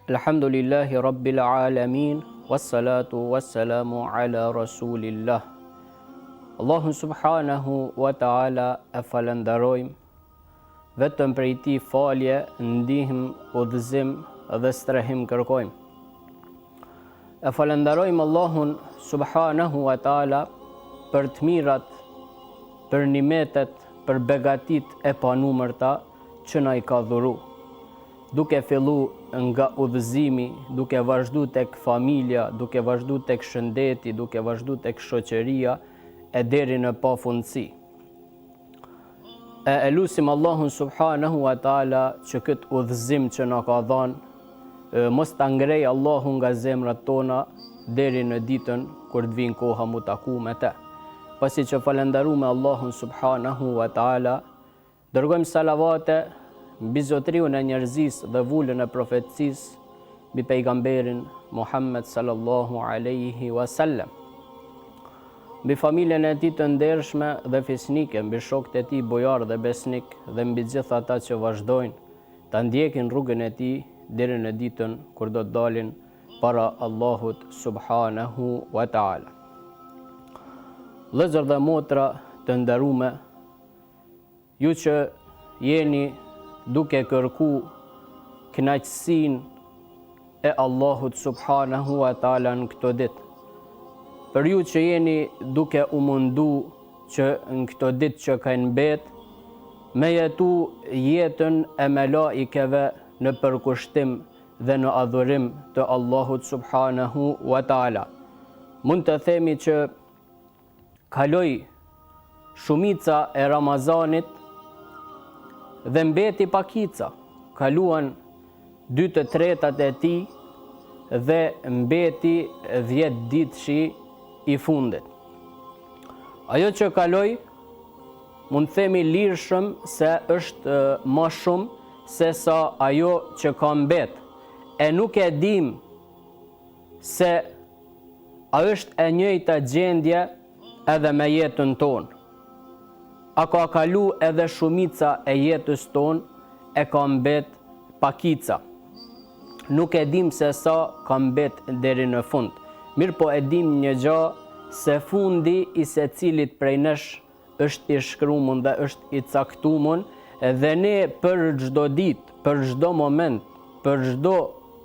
Alhamdulillahi Rabbil Alamin, wassalatu wassalamu ala Rasulillah. Allahun subhanahu wa ta'ala e falenderojmë, vetëm prej tij falje, ndihmë, udhëzim dhe strehim kërkojmë. E falenderojmë Allahun subhanahu wa ta'ala për të mirat, për nimetet, për begatit e panumërta që na i ka dhuru. Duke fillu nga udhëzimi, duke vazhdu tek familja, duke vazhdu tek shëndeti, duke vazhdu tek shoqëria, e deri në pafundësi. E lusim Allahun subhanahu wa ta'ala që këtë udhëzim që na ka dhanë, mos ta ngrej Allahu nga zemrat tona deri në ditën kur të vinë koha mu taku me te. Pasi që falenderume Allahun subhanahu wa ta'ala, dërgojmë salavate mbi zotriun e njerëzis dhe vullën e profetësis, mbi pejgamberin Muhammed sallallahu alaihi wasallam, mbi familjen e tij të ndershme dhe fisnike, mbi shokët e tij bojar dhe besnik, dhe mbi gjithë ata që vazhdojnë ta ndjekin rrugën e tij deri në ditën kur do të dalin para Allahut subhanahu wa ta'ala. Vëllezër dhe motra të nderuame, ju që jeni duke kërku kënaqësinë e Allahut subhanahu wa ta'ala në këto ditë, për ju që jeni duke u mundu që në këto ditë që ka mbet, me jetu jetën e melaikeve në përkushtim dhe në adhurim të Allahut subhanahu wa ta'ala. Mund të themi që kaloi shumica e Ramazanit dhe mbeti pakica, kaluan 2/3 e tij dhe mbeti 10 ditëshi i fundit. Ajo që kaloi, mund themi lirshëm se është më shumë se sa ajo që ka mbet. E nuk e dim se a është e njëjta gjendje edhe me jetën tonë. A ka kalu edhe shumica e jetës tonë, e ka mbet pakica. Nuk e dim se sa ka mbet deri në fund. Mirë po e dim një gjë, se fundi i secilit prej nesh është i shkruar dhe është i caktuar, dhe ne për çdo ditë, për çdo moment, për çdo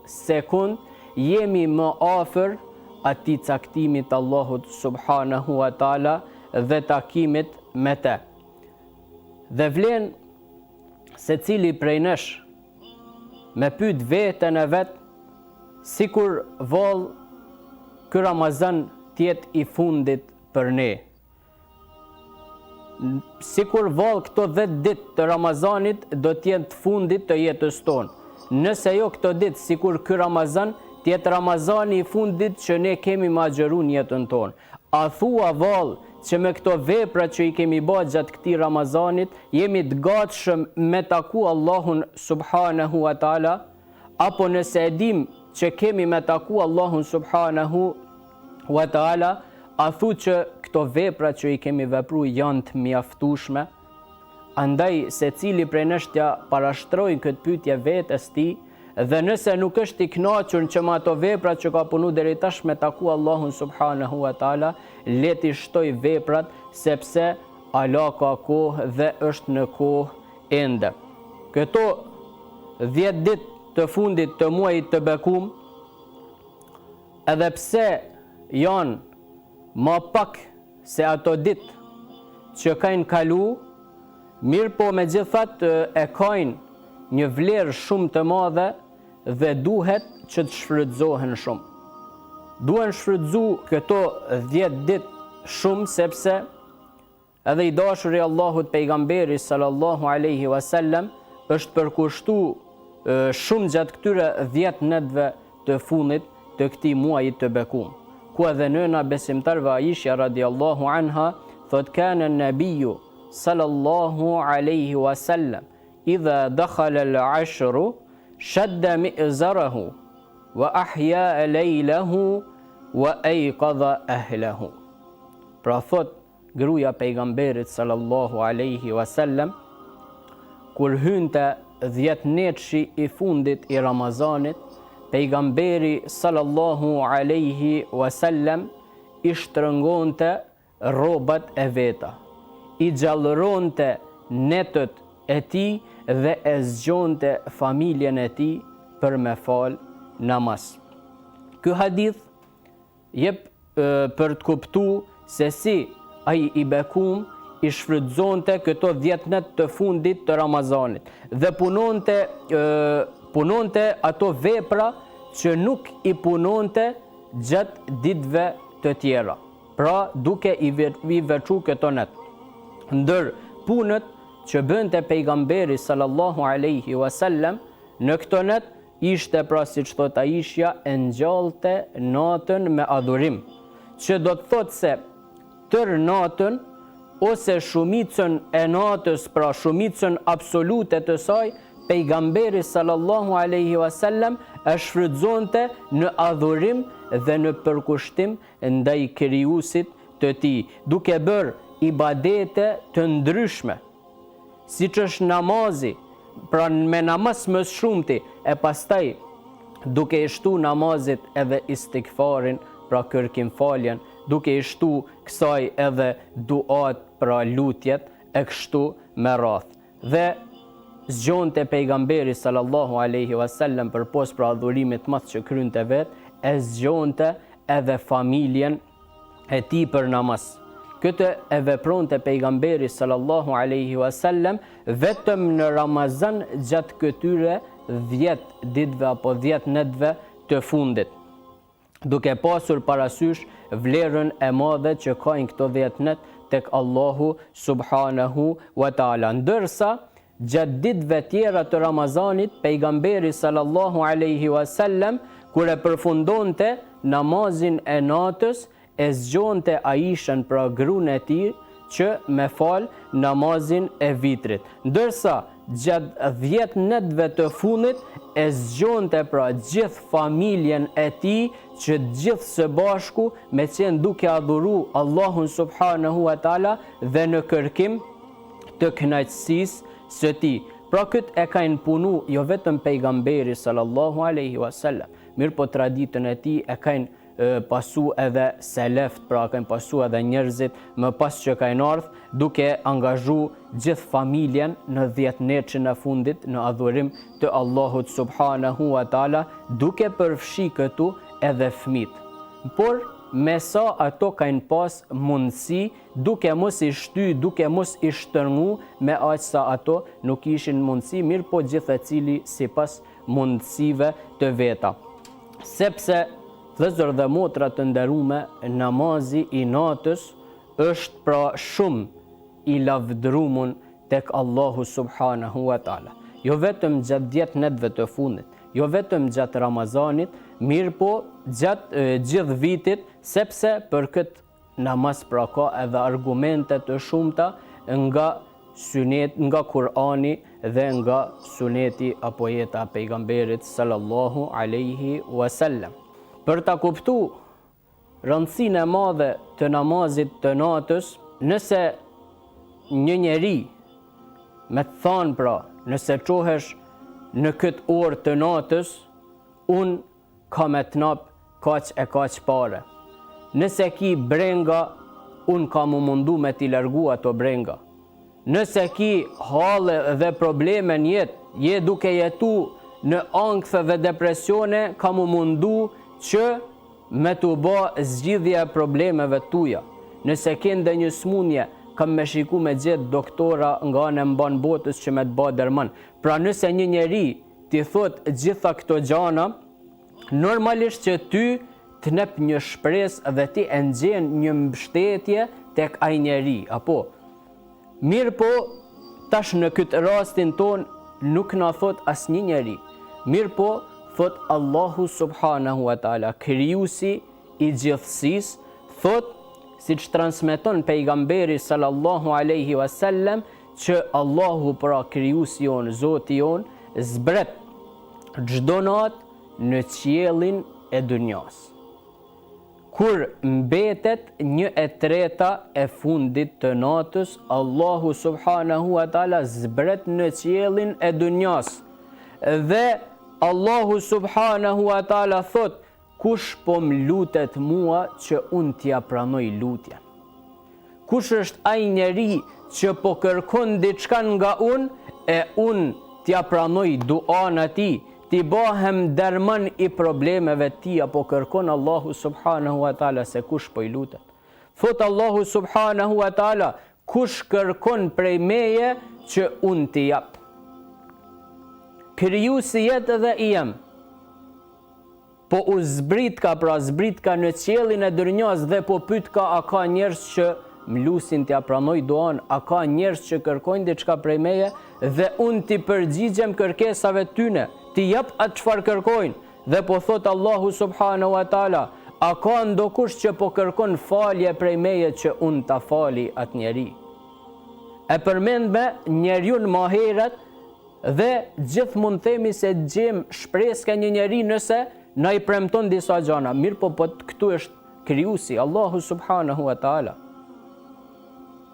sekund jemi më afër atij caktimit Allahut subhanahu wa ta'ala dhe takimit me te. Dhe vlen se cili prej nesh me pyet veten e vet, sikur vallë ky Ramazan tjetë i fundit për ne. Sikur vallë këto 10 ditë të Ramazanit do tjetë të fundit të jetës tonë. Nëse jo këto ditë, sikur ky Ramazan tjetë Ramazani i fundit që ne kemi ma gjëru në jetën tonë. A thua vallë që me këto vepra që i kemi bërë gjatë këtij Ramazanit, jemi të gatshëm me taku Allahun subhanahu wa ta'ala, apo nëse e dim që kemi me taku Allahun subhanahu wa ta'ala, a thu që këto vepra që i kemi vepru janë të mjaftueshme? Andaj se cili prej nesh t'ja parashtrojnë këtë pyetje vetes tij, dhe nëse nuk është i kënaqur që me ato vepra që ka punu deri tash me taku Allahun subhanahu wa ta'ala, le t'i shtoj veprat, sepse Allah ka kohë dhe është në kohë ende. Këto 10 ditë të fundit të muajit të bekum, edhe pse janë ma pak se ato ditë që kanë kalu, mirë po me gjithat e kajnë një vlerë shumë të madhe dhe duhet që të shfrytëzohen shumë. Duhen shfrytëzu këto 10 ditë shumë, sepse edhe i dashuri Allahut pejgamberi sallallahu alaihi wasallam është përkushtu shumë gjatë këtyre 10 netëve të fundit të këtij muaji të bekum, ku edhe nëna besimtarve Aisha radiallahu anha thot kana an-nabiyyu sallallahu alaihi wasallam idha dakhala al-ashru shadda mi'zarahu wa ahya laylahu wa ayqadha ahlahu. Pra thot gruaja pejgamberit sallallahu alaihi wasallam, kur hynte 10 netëshi i fundit i Ramazanit, pejgamberi sallallahu alaihi wasallam i shtrëngonte rrobat e veta, i gjallëronte netët e tij dhe e zgjonte familjen e tij për me fal namaz. Ky hadith jep për të kuptuar se si ai i bekum i shfrytëzonte këto 10 net të fundit të Ramazanit dhe punonte ato vepra që nuk i punonte gjatë ditëve të tjera. Pra duke i veçu këto net. Ndër punët që bënte pejgamberi sallallahu alaihi wasallam në këto net ishte, pra siç thot Aisha, e ngjallte natën me adhurim, që do të thotë se tër natën ose shumicën e natës, pra shumicën absolute të saj, pejgamberi sallallahu alaihi wasallam e shfrytëzonte në adhurim dhe në përkushtim ndaj krijuesit të tij, duke bërë ibadete të ndryshme, siç është namazi, pra me namaz më shumti, e pastaj duke i shtu namazit edhe istikfarin, pra kërkim faljen, duke i shtu kësaj edhe duat, pra lutjet, e kështu me radh. Dhe zgjonte pejgamberi sallallahu alaihi wasallam përpos pra adhurimit madh që krynte vet, e zgjonte edhe familjen e tij për namaz. Këtë e vepronte pejgamberi sallallahu alaihi wasallam vetëm në Ramazan gjatë këtyre 10 ditëve apo 10 netëve të fundit, duke pasur parasysh vlerën e madhe që kanë këto 10 net tek Allahu subhanahu wa taala. Ndërsa gjatë ditëve tjera të Ramazanit, pejgamberi sallallahu alaihi wasallam kur e përfundonte namazin e natës, e zgjonte Aishën, pra gruan e tij, që me fal namazin e vitrit. Ndërsa gjatë 10 netëve të fundit e zgjonte pra gjithë familjen e tij, që gjithë së bashku me qenë duke adhuru Allahun subhanahu wa taala dhe në kërkim të kënaqësisë së tij. Pra këtë e kanë punu jo vetëm pejgamberi sallallahu alaihi wasallam, mirë po traditën e tij e kanë pasu edhe seleft, pra kanë pasu edhe njerëzit më pas që kanë ardhur duke angazhu gjithë familjen në 10 netën e fundit në adhurim të Allahut subhanahu wa taala, duke përfshi këtu edhe fëmijët. Por me sa ato kanë pas mundësi, duke mos i shty, duke mos i shtërngu, me aq sa ato nuk ishin mundësi, mirë po gjithë cili sipas mundësive të veta. Sepse vëllezër dhe motra të nderuame, namazi i natës është pra shumë i lavdëruar tek Allahu subhanahu wa taala. Jo vetëm gjatë 10 netëve të fundit, jo vetëm gjatë Ramazanit, mirë po gjatë gjithë vitit, sepse për këtë namaz pra ka edhe argumente të shumta nga Kurani dhe nga suneti apo jeta e pejgamberit sallallahu alaihi wasallam. Për ta kuptuar rëndësinë e madhe të namazit të natës, nëse një njeri, me të thanë pra, nëse qohesh në këtë orë të natës, unë ka me të nap kaq e kaq pare. Nëse ki brenga, unë ka mu mundu me t'i largu ato brenga. Nëse ki hale dhe probleme në jetë, je duke jetu në ankthë dhe depresione, ka mu mundu që me t'u ba zgjidhja e problemeve tuja. Nëse ke ndonjë smundje, kam me shiku me gjithë doktora nga anë mban botës që me t'ba dërman. Pra nëse një njeri t'i thot gjitha këto gjana, normalisht që ty t'nep një shpresë dhe ti e nxjen një mbështetje tek ai njeri, apo. Mirë po, tash në këtë rastin ton nuk na thot asnjë njeri. Mirë po, thot Allahu subhanahu wa taala, krijuesi i gjithësisë, thot, siç transmeton pejgamberi sallallahu alaihi wasallam, që Allahu pra krijuesi jon, Zoti jon, zbret çdo natë në qiellin e dunjas. Kur mbetet 1/3 e fundit të natës, Allahu subhanahu wa taala zbret në qiellin e dunjas dhe Allahu subhanahu wa taala thot, kush po më lutet mua që unë t'ja pranoj lutjen. Kush është ai njeri që po kërkon diçka nga unë e unë t'ja pranoj duan atij, t'i bëhem derman i problemeve tia, po kërkon Allahu subhanahu wa taala se kush po i lutet. Thot Allahu subhanahu wa taala, kush kërkon prej meje që unë t'i jap. Krijuesi jetë dhe i jem, po u zbritka, pra zbritka në qiellin e dërnjas dhe po pyet a ka njerëz që mlusin t'ja pranoj duan, a ka njerëz që kërkojnë diçka prej meje dhe unë t'i përgjigjem kërkesave tyne, t'i jap atë çfarë kërkojnë. Dhe po thot Allahu subhanahu wa taala, a ka ndokush që po kërkon falje prej meje që unë ta fali atë njeri. E përmend me njeriun më herët dhe gjithmonë themi se gjem shpresë ka një njeri nëse na i premton disa gjëra. Mirë po këtu është krijuesi Allahu subhanahu wa taala.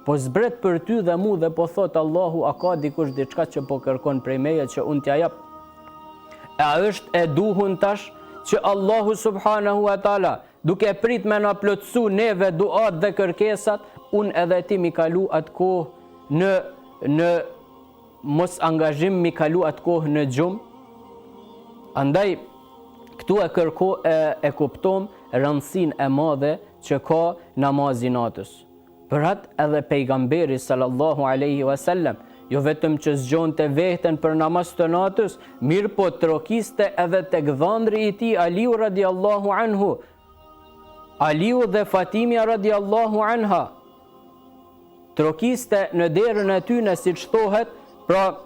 Po zbret për ty dhe mu dhe po thot Allahu, a ka dikush diçka që po kërkon prej meje që unë t'ja jap? A është e duhun tash që Allahu subhanahu wa taala duke prit me na plotësu neve duat dhe kërkesat, unë edhe ti mi kalu atë kohë në mos angazhim, mi kalu atë kohë në gjumë? Andaj këtu e kuptom rëndësinë e madhe që ka namazi natës. Për atë edhe pejgamberi sallallahu alaihi wasallam jo vetëm që zgjonte veten për namaz të natës, mirë po trokiste edhe tek dhëndri i tij Aliu radiallahu anhu, Aliu dhe Fatimia radiallahu anha. Trokiste në derën e tyne siç thohet, pra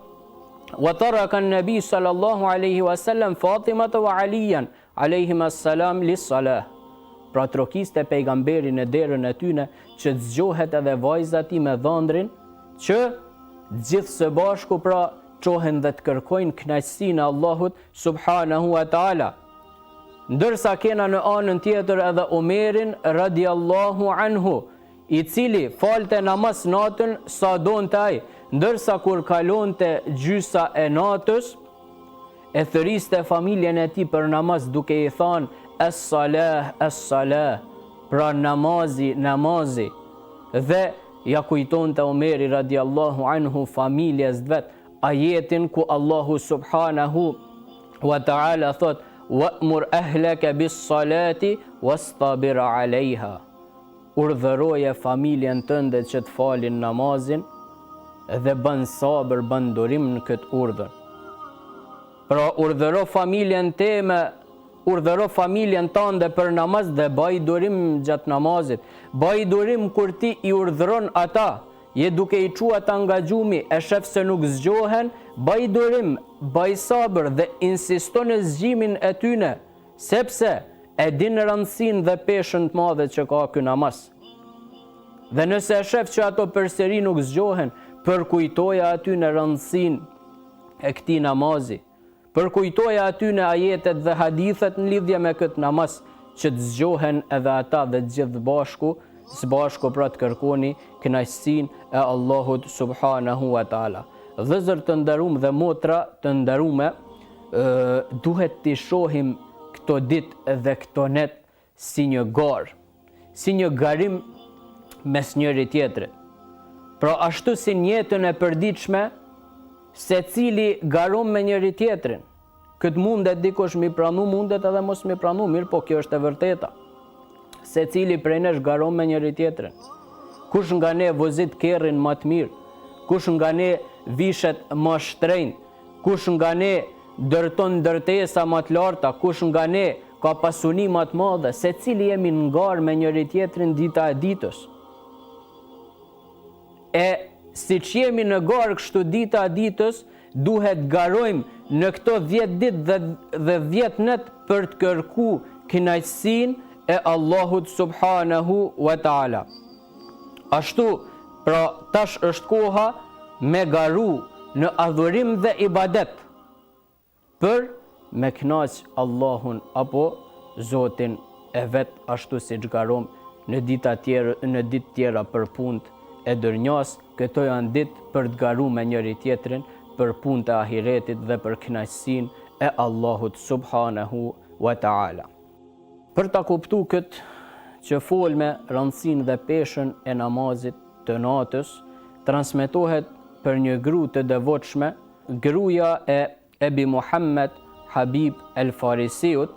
wa taraka an-nabi sallallahu alaihi wasallam Fatimata wa Aliyan alayhima assalam lis-salah. Pra trokiste pejgamberi në derën e tyne që të zgjohet edhe vajza ti me dhëndrin që gjithë së bashku pra qohen dhe të kërkojnë kënaqësinë e Allahut subhanahu wa taala. Ndërsa kena në anën tjetër edhe Omerin radiallahu anhu, i cili falte namaz natën sa donte ai, ndërsa kur kalonte gjysa e natës, e thëriste familjen e tij për namaz duke i thënë es-salah, es-salah, pra namazi, namazi. Dhe ja kujtonte Omeri radiallahu anhu familjes vet ajetin ku Allahu subhanahu wa ta'ala thot wa'mur ahlaka bis-salati wastabir 'alayha. Urdhëroje familjen tënde që të falin namazin dhe bën sabër, bën durim në këtë urdhër. Pra urdhëro familjen teme, urdhëro familjen tënde për namaz dhe baj durim gjatë namazit. Baj durim kur ti i urdhëron ata, je duke i çuar ata nga gjumi, e shef se nuk zgjohen, baj durim, baj sabër dhe insiston në zgjimin e tyne, sepse e din rëndësinë dhe peshën të madhe që ka ky namaz. Dhe nëse e shef që ato përsëri nuk zgjohen, përkujtoja aty në rëndësinë e këtij namazi. Përkujtoja aty në ajetet dhe hadithet në lidhje me këtë namaz, që të zgjohen edhe ata dhe gjithë së bashku pra të kërkoni kënaqësinë e Allahut subhanahu wa taala. Vëllezër të nderuam dhe motra të nderuame, duhet të shohim këto ditë dhe këto net si një garë, si një garim mes njëri tjetrit. Pra ashtu si në jetën e përditshme, secili garon me njëri tjetrin. Këtë mundet dikush mi pranu, mundet edhe mos mi pranu, mirë po kjo është e vërteta. Secili prej nesh garon me njëri tjetrin. Kush nga ne vozit kerrin më të mirë, kush nga ne vishet më shtrenjtë, kush nga ne dërton ndërtesa më të larta, kush nga ne ka pasuni më të madhe, secili jemi në ngarë me njëri tjetrin dita e ditës. E si që jemi në garë kështu dita e ditës, duhet garojmë në këto 10 ditë dhe 10 net për të kërku kënaqësinë e Allahut subhanahu wa taala. Ashtu, pra tash është koha me garu në adhurim dhe ibadet për me kënaq Allahun apo Zotin e vet, ashtu si që garom në ditë tjera për punët e dërnjas. Këto janë ditë për të garu me njëri tjetrin për punët e ahiretit dhe për kënaqësinë e Allahut subhanahu wa ta'ala. Për ta kuptu këtë që fol me rëndësinë dhe peshën e namazit të natës, transmetohet për një gru të devotshme, gruaja e Ebi Muhammed Habib el Farisiut,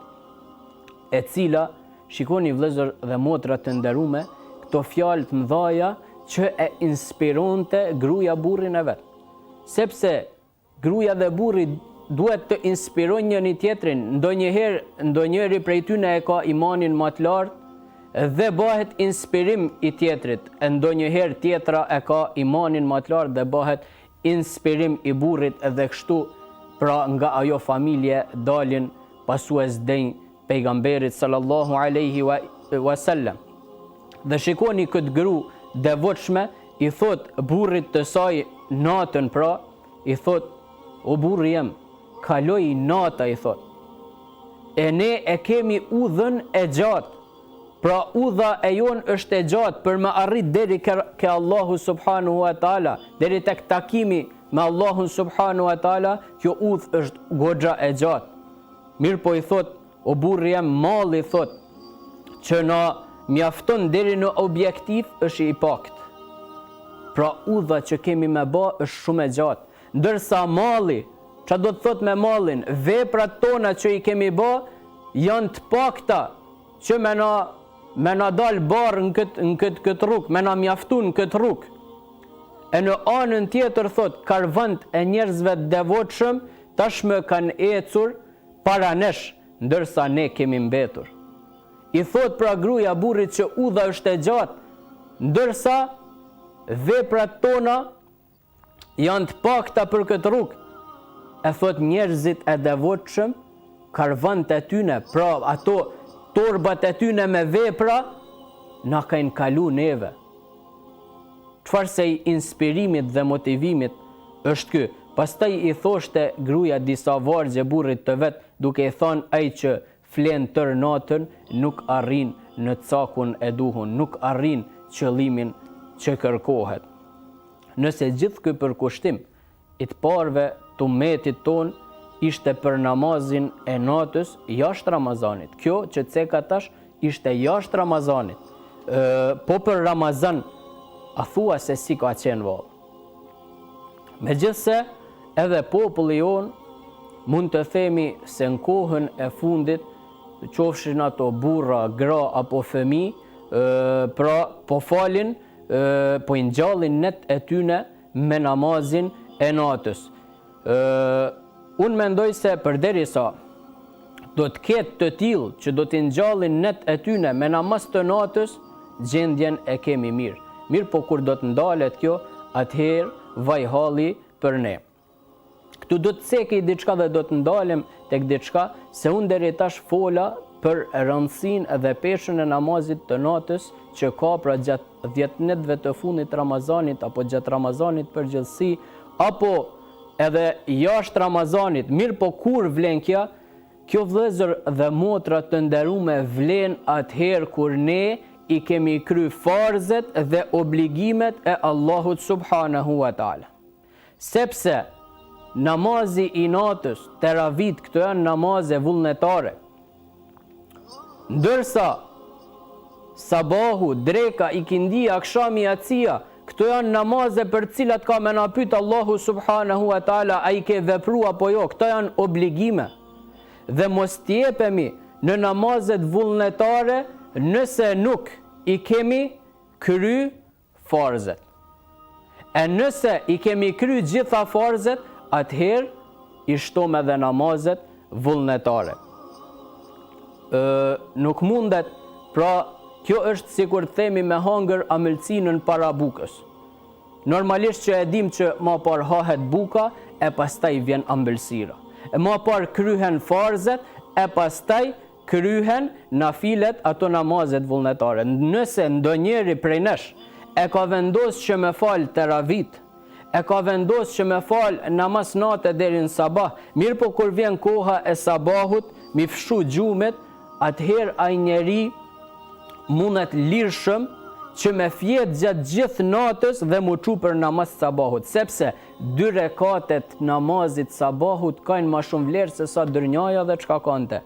e cila, shikoni vëllezër dhe motra të nderuame, këto fjalë të mëdha që e inspironte gruaja burrin e vet. Sepse gruaja dhe burri duhet të inspirojnë njëri tjetrin, ndonjëri prej tyre e ka imanin më të lartë dhe bëhet inspirim i tjetrit, e ndonjëherë tjetra e ka imanin më të lartë dhe bëhet inspirim i burrit, dhe kështu pra nga ajo familje dalin pasues denj pejgamberit sallallahu alaihi wasallam. Dhe shikoni këtë gru devotshme, i thot burrit të saj natën, pra i thot: o burri jem, kaloj nata, i thot, e ne e kemi udhën e gjatë, pra udha e jon është e gjatë për me arrit deri ke Allahu subhanahu wa taala, deri tek takimi me Allahun subhanahu wa taala, kjo udhë është goxha e gjatë. Mirë po, i thot, o burri jem, malli, thot, që na mjafton deri në objektiv është i pakt. Pra udha që kemi me ba është shumë e gjatë. Ndërsa malli, që do të thot me mallin, veprat tona që i kemi ba janë të pakta që me na dal barë në këtë rrugë, me na mjaftu në këtë rrugë. E në anën tjetër, thot, karvant e njerëzve të devotshëm tashmë kanë ecur para nesh, ndërsa ne kemi mbetur. I thot pra gruaja burrit që udha është e gjatë, ndërsa veprat tona janë të pakta për këtë rrugë. E thot njerëzit e devotshëm, karvant e tyne, pra ato torbat e tyne me vepra, na kanë kalu neve. Çfarë se i inspirimit dhe motivimit është ky. Pastaj i thoshte gruaja disa vargje burrit të vet, duke i thonë ai që flen tër natën nuk arrin në cakun e duhun, nuk arrin qëllimin që kërkohet. Nëse gjithë ky përkushtim i të parëve të ummetit ton ishte për namazin e natës jashtë Ramazanit, kjo që ceka tash ishte jashtë Ramazanit, po për Ramazan a thua se si ka qenë vallë. Megjithse edhe populli jon mund të themi se në kohën e fundit, qofshin ato burra, gra apo fëmijë, pra po falin, po i ngjallin net e tyne me namazin e natës. Unë mendoj se përderisa do të ketë të tillë që do t'i ngjallin net e tyne me namaz të natës, gjendjen e kemi mirë. Mirë po kur do të ndalet kjo, atëherë vaj halli për ne. Këtu do të cekej diçka dhe do të ndalem tek diçka, se unë deri tash fola për rëndësinë dhe peshën e namazit të natës që ka pra gjatë 10 netëve të fundit Ramazanit, apo gjatë Ramazanit përgjithësi, apo edhe jashtë Ramazanit. Mirë po kur vlen kjo? Kjo vëllezër dhe motra të nderuame vlen atëherë kur ne i kemi kry farzet dhe obligimet e Allahut subhanahu wa taala. Sepse namazi i natës, teravit, këto janë namaze vullnetare. Ndërsa sabahu, dreka, ikindia, akshami, acia, këto janë namaze për cilat ka me na pyet Allahu subhanahu wa taala a i ke vepru apo jo, këto janë obligime. Dhe mos t'jepemi në namazet vullnetare nëse nuk i kemi kry farzet. E nëse i kemi kry gjitha farzet, atëherë i shtom edhe namazet vullnetare. Nuk mundet, pra kjo është sikur të themi me hangër amëlsinën para bukës. Normalisht që e dim që ma par hahet buka, e pastaj vjen ambëlsira. E ma par kryhen farzet, e pastaj kryhen nafilet, ato namazet vullnetare. Nëse ndonjëri prej nesh e ka vendos që me fal teravit, e ka vendos që me fal namaz nate deri në sabah, mirë po kur vjen koha e sabahut, mi fshu gjumet, atëherë ai njeri mundet lirshëm që me fjet gjatë gjithë natës dhe mu çu për namaz sabahut, sepse 2 rekatet namazit sabahut kanë ma shumë vlerë se sa dërnjaja dhe çka kante.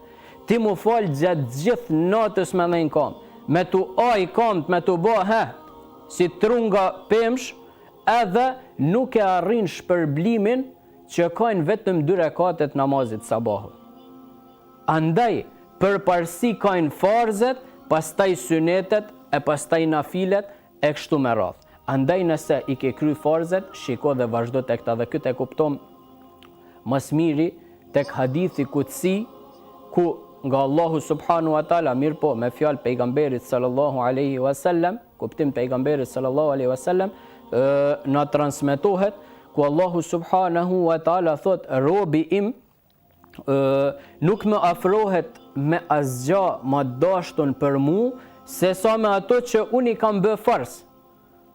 Ti mu fal gjatë gjithë natës me dhejnë kam, me tu aj kam, me tu ba si trunga pemsh, edhe nuk e arrin shpërblimin që kanë vetëm 2 rekatet namazit sabahut. Andaj, përparësi kanë farzet, pastaj synetet, e pastaj nafilet, e kështu me radhë. Andaj nëse i ke kry farzet, shiko dhe vazhdo tek ta, dhe këtë e kuptom mas miri tek hadithi kutsi, ku nga Allahu subhanu wa taala, mirë po me fjalë pejgamberit sallallahu alaihi wasallam, kuptim pejgamberit sallallahu alaihi wasallam, na transmetohet ku Allahu subhanahu wa taala thot, robi im nuk më afrohet me asgjë më dashtun për mu se sa me ato që unë i kam bë farz.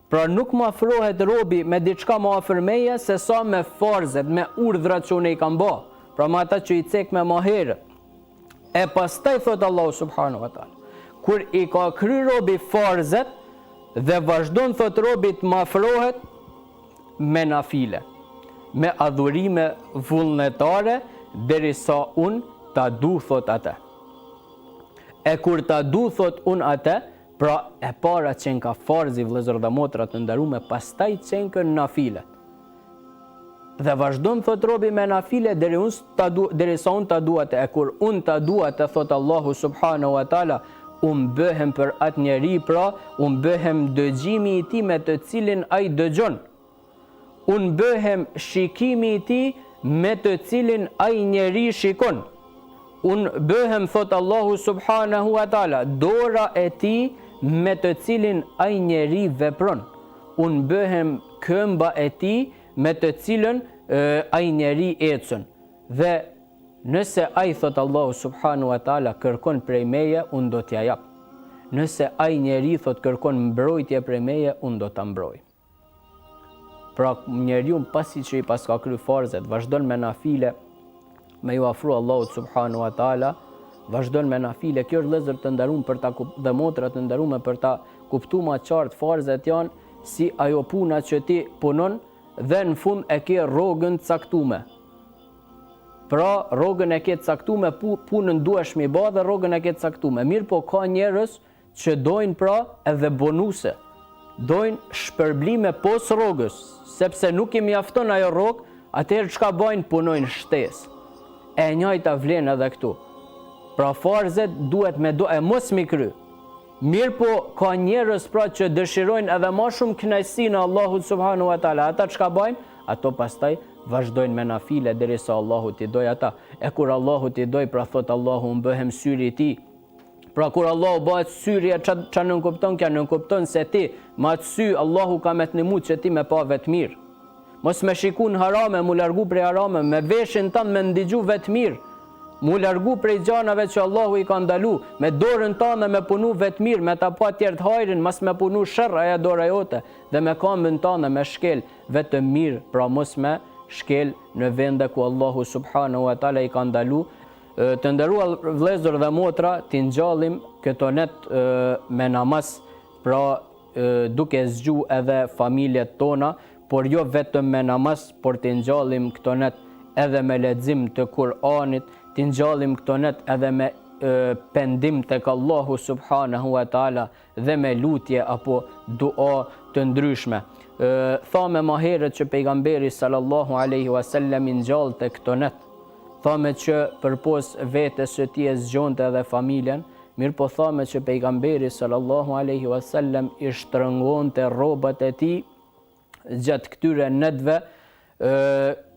Pra nuk më afrohet robi me diçka më afër meje se sa me farzet, me urdhrat që unë i kam bë. Pra me ata që i cek me më herët. E pastaj thot Allahu subhanahu wa taala, kur i ka kry robi farzet dhe vazhdon thot robi të më afrohet me nafile, me adhurime vullnetare, derisa unë ta du thot atë. E kur ta du thot unë atë, pra e para qenë ka farzi vëllezër dhe motra të nderuame, pastaj qenë kën nafile. Dhe vazhdon thot robi me nafile derisa unë ta du atë. E kur unë ta du atë, thot Allahu subhanahu wa taala, unë bëhem për atë njeri, pra unë bëhem dëgjimi i tij me të cilin ai dëgjon. Unë bëhem shikimi i tij me të cilin ai njeri shikon. Unë bëhem, thot Allahu subhanahu wa taala, dora e tij me të cilin ai njeri vepron. Unë bëhem këmba e tij me të cilën ai njeri ecën. Dhe nëse ai, thot Allahu subhanahu wa taala, kërkon prej meje, unë do t'ja jap. Nëse ai njeri, thot, kërkon mbrojtje prej meje, unë do ta mbroj. Pra njeriu pasi që i paska kry farzet, vazhdon me nafile, me ju afru Allahut subhanahu wa taala, vazhdon me nafile. Kjo është vëllezër të nderuar për ta dhe motra të nderuara për ta kuptuar më qartë farzet janë si ajo puna që ti punon dhe në fund e ke rrogën caktuar. Pra rrogën e ke caktuar, punën duhesh mi bë dhe rrogën e ke caktuar. Mirë po ka njerëz që dojnë pra edhe bonuse, dojnë shpërblime pos rrogës, sepse nuk i mjafton ajo rrogë, atëherë çka bajnë, punojnë shtesë. E njëjta vlen edhe këtu. Pra farzet duhet me e mos mi kry. Mirë po ka njerëz pra që dëshirojnë edhe më shumë kënaqësinë e Allahut subhanahu wa taala. Ata çka bajnë? Ato pastaj vazhdojnë me nafile derisa Allahu t'i doj ata. E kur Allahu t'i doj, pra thot Allahu, unë bëhem syri i tij. Pra kur Allahu bëhet syri, ç'a nën kupton kja? Nën kupton se ti me atë sy Allahu ka me t'nimu që ti me pa vetë mirë. Mos me shikun harame, mu largu prej harame, me veshin tanë me ndigju vetë mirë, mu largu prej gjanave që Allahu i ka ndalu, me dorën tanë me punu vetë mirë, me ta pa tjertë hajrin, mas me punu shërë aja dora jote, dhe me kamën tanë me shkel vetë mirë, pra mos me shkel në vende ku Allahu subhanahu wa taala i ka ndalu. Të nderuar vëllezër dhe motra, t'i ngjallim këto net me namaz, pra duke zgju edhe familjet tona, por jo vetëm me namaz, por t'i ngjallim këto net edhe me lexim të Kur'anit, t'i ngjallim këto net edhe me pendim tek Allahu subhanahu wa taala dhe me lutje apo dua të ndryshme. Thamë më herët që pejgamberi sallallahu alaihi wasallam i ngjallte këto net. Thamë që përpos vetes së tij e zgjonte edhe familjen, mirë po thamë që pejgamberi sallallahu alaihi wasallam i shtrëngonte rrobat e tij gjatë këtyre netve,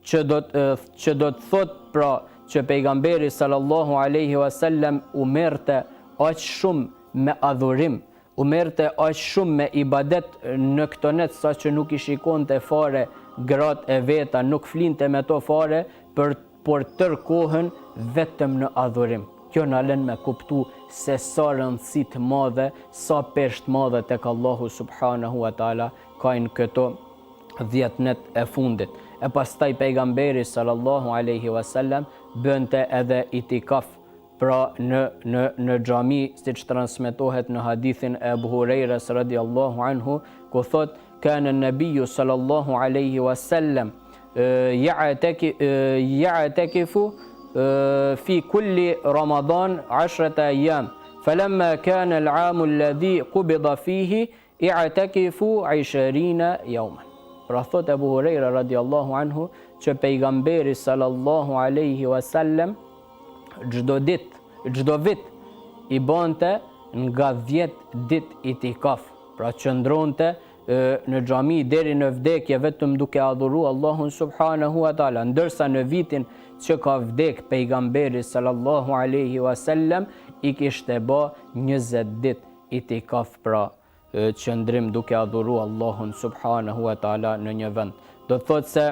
që do të thot pra që pejgamberi sallallahu alaihi wasallam u merrte aq shumë me adhurim, u merrte aq shumë me ibadet në këto net, sa që nuk i shikonte fare gratë e veta, nuk flinte me to fare, por tërë kohën vetëm në adhurim. Kjo na lën me kuptu se sa rëndësi të madhe, sa peshë të madhe tek Allahu subhanahu wa taala kanë këto 10 net e fundit. E pastaj pejgamberi sallallahu alaihi wasallam bënte edhe itikaf pra në xhami, siç transmetohet në hadithin e Abu Hurajras radiallahu anhu, ku thot kana an-nabiyyu sallallahu alaihi wasallam ya'takifu fi kulli Ramadan 10 أيام فلما كان العام الذي قبض فيه i'takifu 20 يوما. Pra thot Abu Hurajra radiallahu anhu që pejgamberi sallallahu alaihi wasallam çdo vit i bante nga 10 dit itikaf, pra qëndronte në xhami deri në vdekje vetëm duke adhuru Allahun subhanahu wa taala, ndërsa në vitin që ka vdek pejgamberi sallallahu alaihi wasallam i kishte bë 20 dit itikaf, pra qëndrim duke adhuru Allahun subhanahu wa taala në një vend. Do të thotë se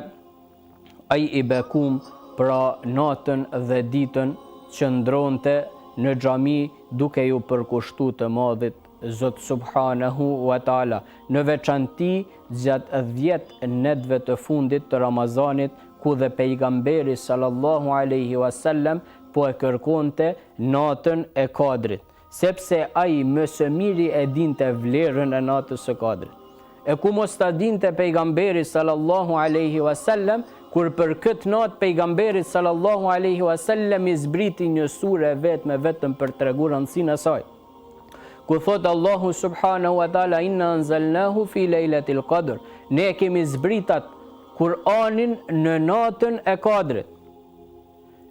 ai i bekum pra natën dhe ditën qëndronte në xhami duke ju përkushtu të madhit Zot subhanahu wa taala, në veçanti gjatë 10 netëve të fundit të Ramazanit, ku dhe pejgamberi sallallahu alaihi wasallam po e kërkonte natën e Kadrit, sepse ai më së miri e dinte vlerën e natës së Kadrit. E ku mos ta dinte pejgamberi sallallahu alaihi wasallam, kur për këtë natë pejgamberi sallallahu alaihi wasallam i zbriti një sure vetëm për tregu rëndësinë e saj. Ku thot Allahu subhanahu wa taala inna anzalnahu fi lejlatil qadr, ne kemi zbritat Kur'anin në natën e Kadrit.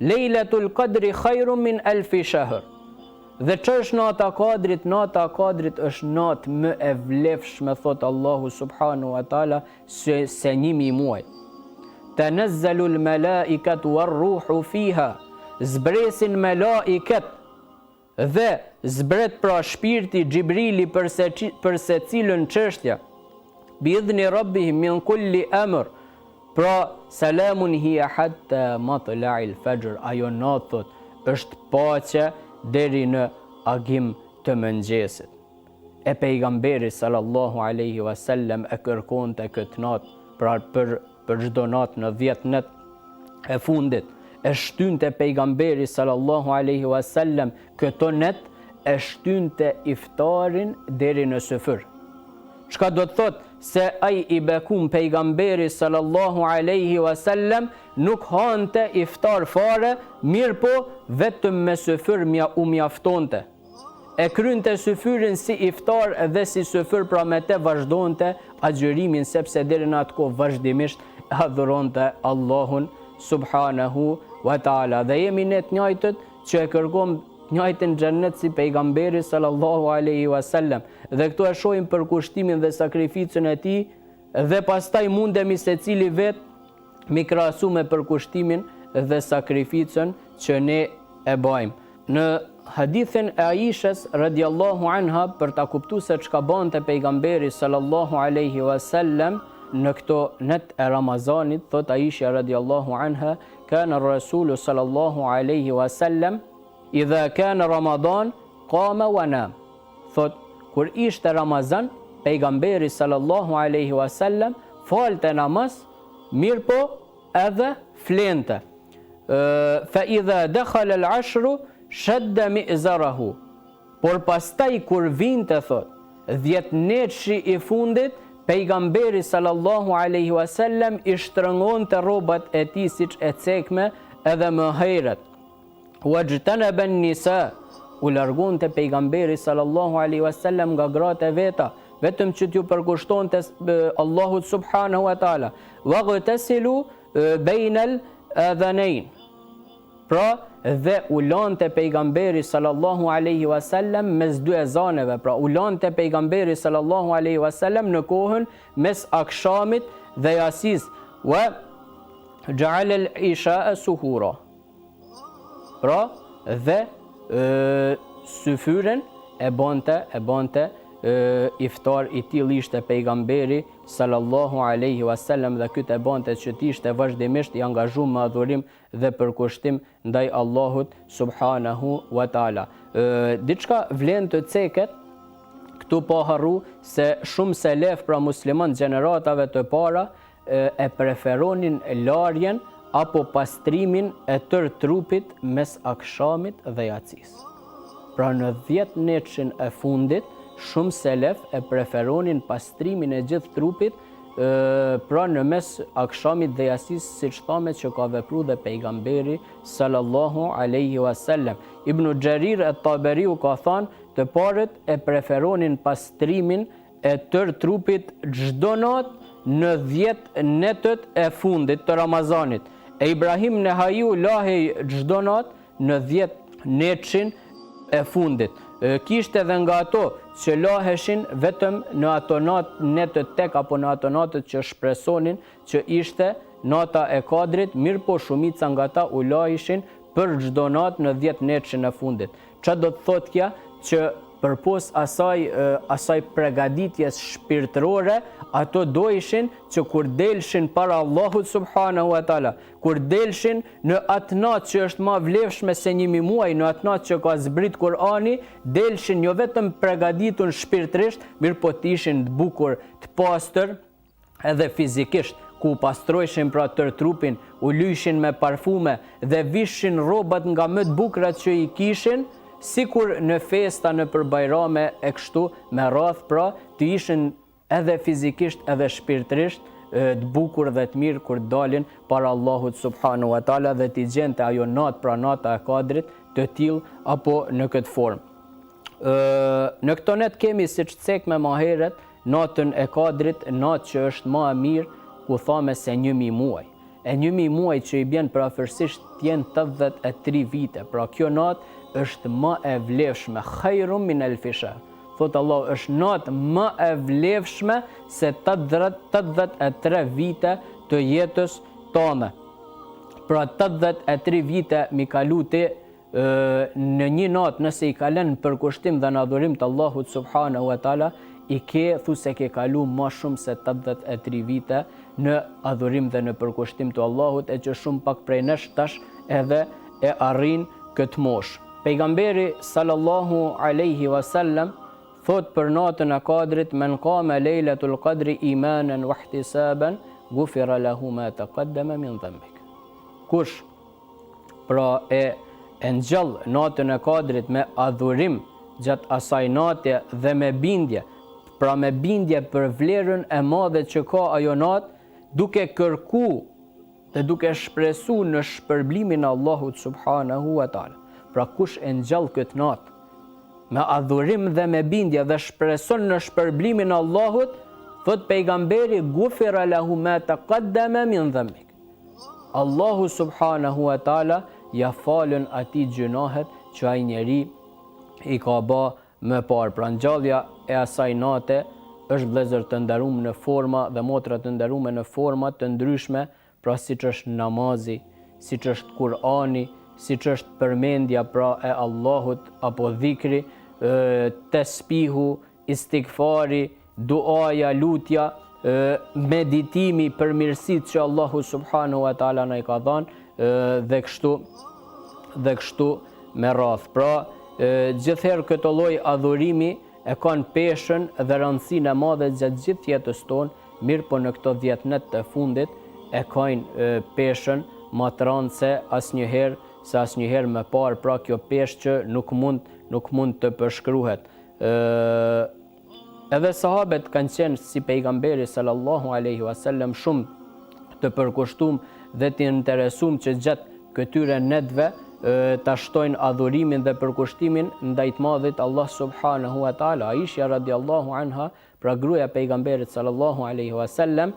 Lejlatul qadri khairum min alfi shahr. Dhe ç'është nata e Kadrit? Nata e Kadrit është natë më e vlefshme, thot Allahu subhanahu wa taala, se 1000 muaj. Tanazzalul malaikatu war-ruhu fiha, zbresin melaiket dhe zbret pra shpirti Gjibrili për secilën çështje, biidhni rabbihim min kulli amr, pra salamun hiya hatta matla'il fajr, ajo natë thot është paqe deri në agim të mëngjesit. E pejgamberi sallallahu alaihi wasallam e kërkonte këtë natë, pra për çdo natë në 10 net e fundit e shtynte pejgamberi sallallahu alaihi wasallam këto net, e shtynte iftarin deri në sufër. Çka do të thot? Se ai i bekum pejgamberi sallallahu alaihi wasallam nuk hante iftar fare, mirë po vetëm me sufër u mjaftonte. E krynte sufyrin si iftar dhe si sufër, pra me te vazhdonte agjërimin, sepse deri në atë kohë vazhdimisht adhuronte Allahun subhanahu wa taala. Dhe jemi ne të njëjtët që e kërkojmë njëjtën xhennet si pejgamberi sallallahu alaihi wasallam. Dhe këtu e shohim përkushtimin dhe sakrificën e tij, dhe pastaj mundemi secili vet mi krahasu me përkushtimin dhe sakrificën që ne e bëjmë. Në hadithin e Aishës radiallahu anha, për ta kuptuar se çka bante pejgamberi sallallahu alaihi wasallam në këto net e Ramazanit, thot Aisha radiallahu anha, kana rasulu sallallahu alaihi wasallam idha kana Ramadan qama wa nam. Thot kur ishte Ramazan, pejgamberi sallallahu alaihi wasallam falte namaz, mirë po edhe flente. Fa idha dakhala al-ashru shadda mi'zarahu. Por pastaj kur vinte, thot 10 netëshi i fundit, pejgamberi sallallahu alaihi wasallam i shtrëngonte rrobat e tij siç e cekme edhe më herët. Wajtanaba an-nisa, u largonte pejgamberi sallallahu alaihi wasallam nga gratë e veta, vetëm që t'ju përkushtonte Allahut subhanahu wa taala. Waghtasilu bainal adhanain. Pra dhe u lante pejgamberi sallallahu alaihi wasallam mes dy ezaneve, pra u lante pejgamberi sallallahu alaihi wasallam në kohën mes akshamit dhe jasis, wa ja'ala al-isha'a suhura. Pra dhe syfyren e bante iftar i tillë ishte pejgamberi sallallahu alaihi wasallam, dhe këtë e bante që t'ishte vazhdimisht i angazhuar me adhurim dhe përkushtim ndaj Allahut subhanahu wa taala. Diçka vlen të ceket këtu, po harru se shumë selef, pra musliman gjeneratave të para, e preferonin larjen apo pastrimin e tërë trupit mes akshamit dhe jacis. Pra në 10 netshin e fundit, shumë selef e preferonin pastrimin e gjithë trupit, pra në mes akshamit dhe jacis, siç thame që ka vepru dhe pejgamberi sallallahu alaihi wasallam. Ibn Xherir at-Taberiu ka thënë, të parët e preferonin pastrimin e tërë trupit çdo natë në 10 netët e fundit të Ramazanit. E Ibrahim Nehaiu lahej çdo natë në 10 netshin e fundit. Kishte edhe nga ato që laheshin vetëm në ato netët tek apo në ato natët që shpresonin që ishte nata e Kadrit, mirë po shumica nga ta u lahishin për çdo natë në 10 netshin e fundit. Çfarë do të thotë kja? Që përpos asaj pregaditjes shpirtërore, ato dojshin që kur delshin para Allahut subhanahu wa taala, kur delshin në atë natë që është ma vlefshme se 1000 muaj, në atë natë që ka zbrit Kur'ani, delshin jo vetëm pregaditun shpirtërisht, mirë po të ishin të bukur, të pastër edhe fizikisht, ku pastrojshin pra tërë trupin, u lyshin me parfume dhe vishin rrobat nga më të bukrat që i kishin, sikur në festa, në përbajrame e kështu me radh, pra të ishin edhe fizikisht edhe shpirtërisht të bukur dhe të mirë kur dalin para Allahut subhanahu wa taala dhe t'i gjente ajo natë, pra nata e Kadrit, të tillë apo në këtë formë. Në këto net kemi, siç cekme më herët, natën e Kadrit, natë që është më e mirë, ku thame se 1000 muaj. E 1000 muaj që i bjen prafërsisht t'jen 83 vite. Pra kjo natë është më e vlefshme, khairum min alfi shahr. Thot Allah, është natë më e vlefshme se 83 vite të jetës tonë. Pra 83 vite mi kalu ti në një natë, nëse i kalen për kushtim dhe në adhurim të Allahut subhanahu wa taala, i ke thuse ke kalu më shumë se 83 vite në adhurim dhe në përkushtim të Allahut, e që shumë pak prej nesh tash edhe e arrin këtë moshë. Pejgamberi sallallahu alaihi wasallam thot për natën e Kadrit, men qama lejletul qadri imanan wa ihtisaban ghufira lahu ma taqaddama min dhanbik. Kush pra e ngjall natën e Kadrit me adhurim gjatë asaj nate dhe me bindje, pra me bindje për vlerën e madhe që ka ajo natë, duke kërku dhe duke shpresu në shpërblimin e Allahut subhanahu wa taala. Pra kush e ngjall këtë natë me adhurim dhe me bindje dhe shpreson në shpërblimin e Allahut, thot pejgamberi, ghufira lahu ma taqaddama min dhanbik. Allahu subhanahu wa taala ja falën atij gjunahet që ai njeri i ka bë më parë. Pra ngjallja e asaj nate është vëllezër të nderuar në forma dhe motra të nderuar në forma të ndryshme, pra siç është namazi, siç është Kur'ani, siç është përmendja pra e Allahut apo dhikri, tesbihu, istighfari, duaja, lutja, meditimi për mirësitë që Allahu subhanahu wa taala na i ka dhënë dhe kështu me radhë. Pra gjithherë këtë lloj adhurimi e kanë peshën dhe rëndësinë e madhe gjatë gjithë jetës tonë, mirë po në këto 10 net të fundit e kanë peshën më të rëndë se asnjëherë më parë. Pra kjo peshë që nuk mund të përshkruhet. Edhe sahabet kanë qenë si pejgamberi sallallahu alaihi wasallam shumë të përkushtuar dhe të interesuar që gjatë këtyre netve ta shtojnë adhurimin dhe përkushtimin ndaj të madhit Allah subhanahu wa taala. Aisha radiallahu anha, pra gruaja pejgamberit sallallahu alaihi wasallam,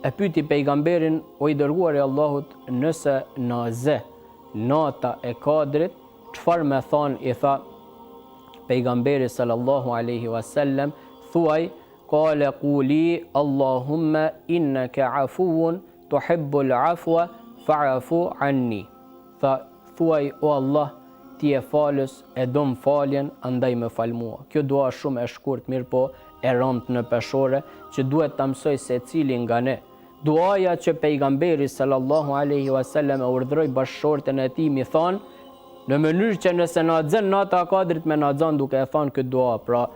e pyeti pejgamberin, o i dërguari i Allahut, nëse naze nata e Kadrit, çfarë më thon? I tha pejgamberi sallallahu alaihi wasallam, thuaj, qala quli Allahumma innaka afuwun tuhibbul afwa fa'fu anni. Thuaj, o Allah, ti e falës, e do më faljen, andaj më fal mua. Kjo dua shumë e shkurt, mirë po e rëndë në peshore, që duhet të mësoj se cili nga ne. Duaja që pejgamberi sallallahu alaihi wasallam e urdhroi bashkëshorten e tij, mi thonë, në mënyrë që nëse na xhen nata e Kadrit me na xhen duke e thonë këtë dua, pra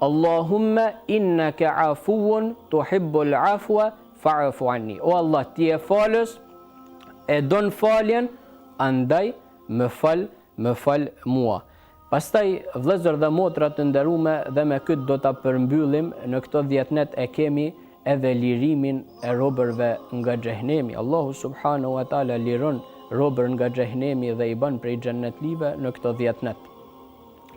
Allahumma innaka afuwun tuhibbul afwa fa'fu anni. O Allah, ti e falës, e don faljen, andaj më fal mua. Pastaj vëllezër dhe motra të nderuame, dhe me këtë do ta përmbyllim, në këto 10 net e kemi edhe lirimin e robërve nga xhehenemi. Allahu subhanahu wa taala liron robër nga xhehenemi dhe i bën prej xhennetlive në këto 10 net.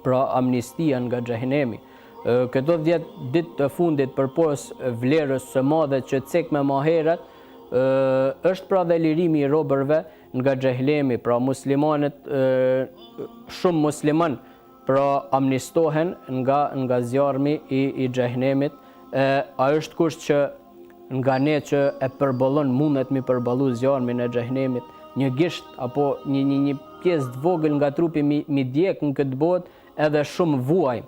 Pra amnistia nga xhehenemi. Këto 10 ditë të fundit përpos vlerës së madhe që cek me më herët, është pra dhe lirimi i robërve nga xhehenemi. Pra muslimanët, shumë musliman pra amnistohen nga zjarmi i xhehenemit. A është kusht që nga ne që e përballon mundet mi përballu zjarmin e xhehenemit, një gisht apo një pjesë të vogël nga trupi mi djeg në këtë botë, edhe shumë vuaj.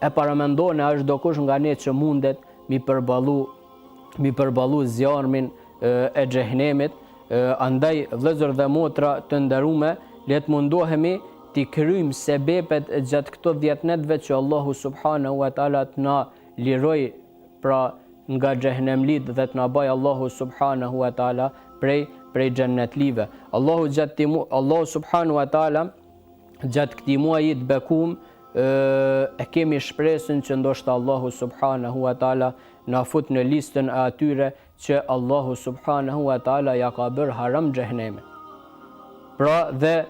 E paramendon a është do kush nga ne që mundet mi përballu zjarmin e xhehenemit. Andaj vëllezër dhe motra të nderuame, le të mundohemi t'i kryjmë sebepet gjatë këto 10 netëve që Allahu subhanahu wa taala të na liroj pra nga xhehenemlit dhe të na baj Allahu subhanahu wa taala prej xhennetlive. Allahu subhanahu wa taala gjatë këtij muaji të bekum e kemi shpresën që ndoshta Allahu subhanahu wa taala na fut në listën e atyre që Allahu subhanahu wa taala ja ka bërë haram xhehenemin. Pra dhe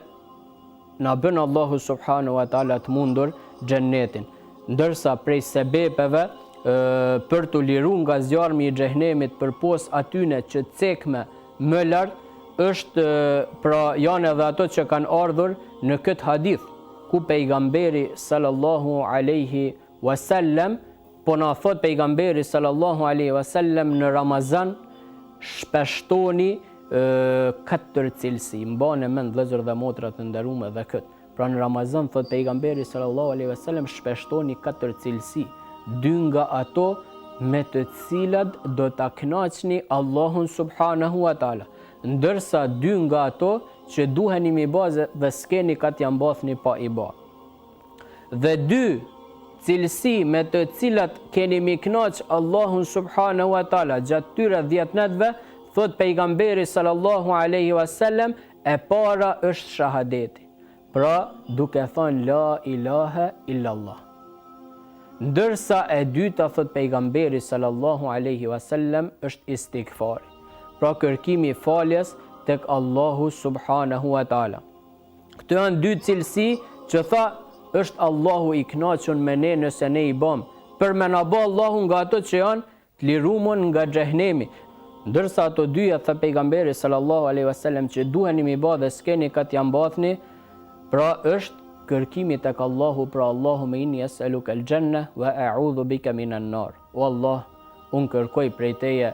na bën Allahu subhanahu wa taala të mundur xhennetin. Ndërsa prej sebepeve për të liru nga zjarmi i xhehenemit përpos atyne që cekme më lart, është pra janë edhe ato që kanë ardhur në këtë hadith, ku pejgamberi sallallahu alaihi wasallam, po na thot pejgamberi sallallahu alaihi wasallam, në Ramazan shpeshtoni 4 cilësi. Mbani mend vëllezër dhe motra të nderuar edhe këtë. Pra në Ramazan thot pejgamberi sallallahu alaihi wasallam, shpeshtoni 4 cilësi, 2 nga ato me të cilat do ta kënaqni Allahun subhanahu wa taala, ndërsa 2 nga ato që duheni mi bazë dhe s'keni ka t'ja mbathni pa i ba. Dhe 2 cilësi me të cilat keni mi kënaq Allahun subhanahu wa taala gjatë tyre 10 netëve, thot pejgamberi sallallahu alaihi wasallam, e para është shahadeti. Pra duke thënë la ilaha illallah. Ndërsa e dyta, thot pejgamberi sallallahu alaihi wasallam, është istighfari. Pra kërkimi faljes tek Allahu subhanahu wa taala. Këto janë 2 cilësi që tha është Allahu i kënaqur me ne nëse ne i bëm, për me na bë Allahu nga ato që janë të liruar nga xhehenemi. Ndërsa ato dyja, tha pejgamberi sallallahu alaihi wasallam, që duheni mi bë dhe s'keni ka t'ja mbathni, pra është kërkimi tek Allahu, pra Allahumma inni es'aluka al-janna wa a'udhu bika minan nar. O Allah, unë kërkoj prej teje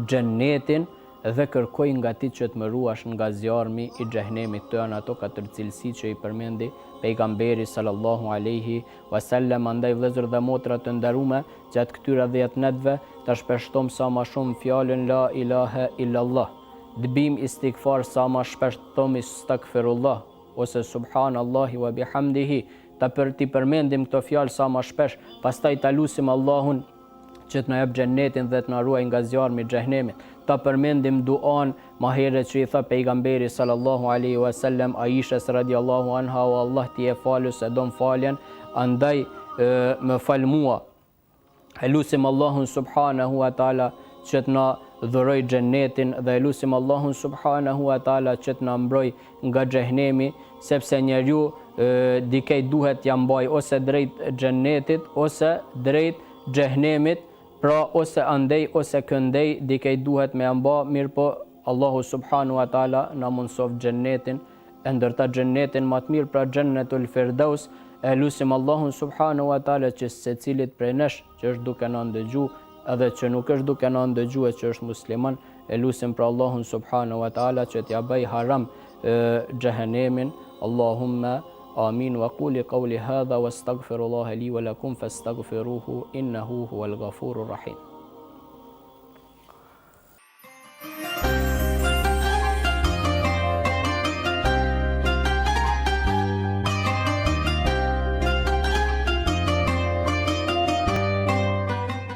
xhennetin dhe kërkoj nga ti që të më ruash nga zjarmi i xhehenemit. Të janë ato 4 cilësi që i përmendi pejgamberi sallallahu alaihi wasallam. Andaj vëllezër dhe motra të nderuara, gjatë këtyre 10 netëve ta shpeshtojmë sa më shumë fjalën la ilaha illallah. Të bëjmë istighfar sa më shpesh, thomi astaghfirullah ose subhanallahi wa bihamdihi, ti përmendim këto fjalë sa më shpesh, pastaj ta lutim Allahun që të na jap xhennetin dhe të na ruaj nga zjarmi i xhehenemit. Ta përmendim duan ma herët që i tha pejgamberi sallallahu alaihi wasallam Aishës radiallahu anha, o Allah ti e falës e don faljen, andaj më fal mua. E lutim Allahun subhanahu wa taala që të na dhuroj xhennetin dhe e lutim Allahun subhanahu wa taala që të na mbroj nga xhehenemi, sepse njeriu dikej duhet ja mbaj ose drejt xhennetit ose drejt xhehenemit. Pra ose andej ose këndej dikej duhet me amba, mirë po Allahu subhanahu wa taala na mundsof xhennetin, e ndërta xhennetin më të mirë, pra xhennetul firdaus. E lutim Allahun subhanahu wa taala që secilit prej nesh që është duke na ndëgju edhe që nuk është duke na ndëgjuar që është musliman, e lutim për Allahun subhanahu wa taala që t'ja bëj haram xhehenemin. Allahumma آمين وقولي قولي هذا واستغفر الله لي ولكم فاستغفروه إنه هو الغفور الرحيم.